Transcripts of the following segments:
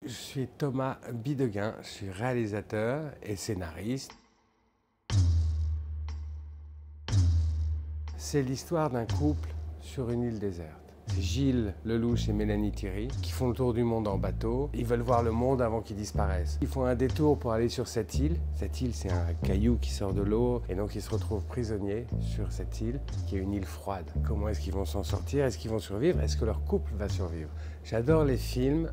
Je suis Thomas Bidegain, je suis réalisateur et scénariste. C'est l'histoire d'un couple sur une île déserte. C'est Gilles Lelouch et Mélanie Thierry qui font le tour du monde en bateau. Ils veulent voir le monde avant qu'ils disparaissent. Ils font un détour pour aller sur cette île. Cette île, c'est un caillou qui sort de l'eau et donc ils se retrouvent prisonniers sur cette île qui est une île froide. Comment est-ce qu'ils vont s'en sortir? Est-ce qu'ils vont survivre? Est-ce que leur couple va survivre? J'adore les films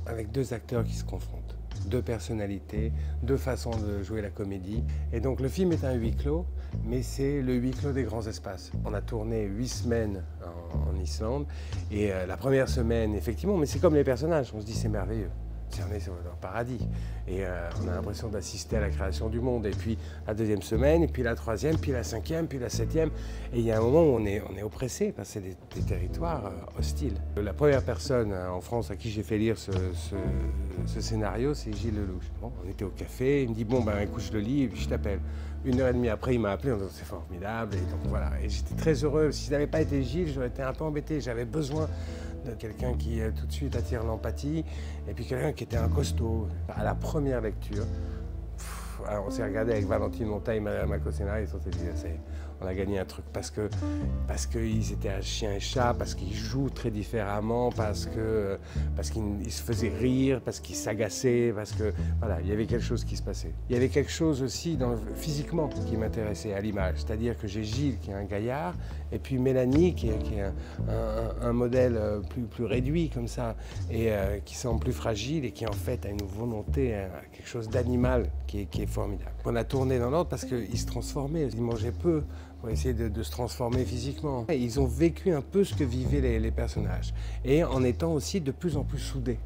avec deux acteurs qui se confrontent. Deux personnalités, deux façons de jouer la comédie. Et donc le film est un huis clos, mais c'est le huis clos des grands espaces. On a tourné 8 semaines en Islande, et la première semaine, effectivement, mais c'est comme les personnages, on se dit c'est merveilleux. On est dans le paradis et on a l'impression d'assister à la création du monde. Et puis la deuxième semaine, et puis la troisième, puis la cinquième, puis la septième. Et il y a un moment où on est oppressé parce que c'est des territoires hostiles. La première personne en France à qui j'ai fait lire ce scénario, c'est Gilles Lelouch. Bon, on était au café, il me dit bon ben écoute je le lis et puis je t'appelle. 1 heure et demie après il m'a appelé en disant c'est formidable. Et donc voilà, et j'étais très heureux. Si ça n'avait pas été Gilles, j'aurais été un peu embêté. J'avais besoin de quelqu'un qui tout de suite attire l'empathie, et puis quelqu'un qui était un costaud. À la première lecture, alors on s'est regardé avec Valentine Montagne, ma co-scénariste, on s'est dit on a gagné un truc parce qu'ils étaient un chien et chat, parce qu'ils jouent très différemment, parce qu'ils se faisaient rire, parce qu'ils s'agaçaient, parce que voilà, il y avait quelque chose qui se passait. Il y avait quelque chose aussi physiquement qui m'intéressait à l'image, c'est-à-dire que j'ai Gilles qui est un gaillard, et puis Mélanie qui est un modèle plus réduit comme ça, et qui semble plus fragile et qui en fait a une volonté, quelque chose d'animal qui est formidable. On a tourné dans l'ordre parce qu'ils se transformaient, ils mangeaient peu pour essayer de se transformer physiquement. Ils ont vécu un peu ce que vivaient les personnages, et en étant aussi de plus en plus soudés.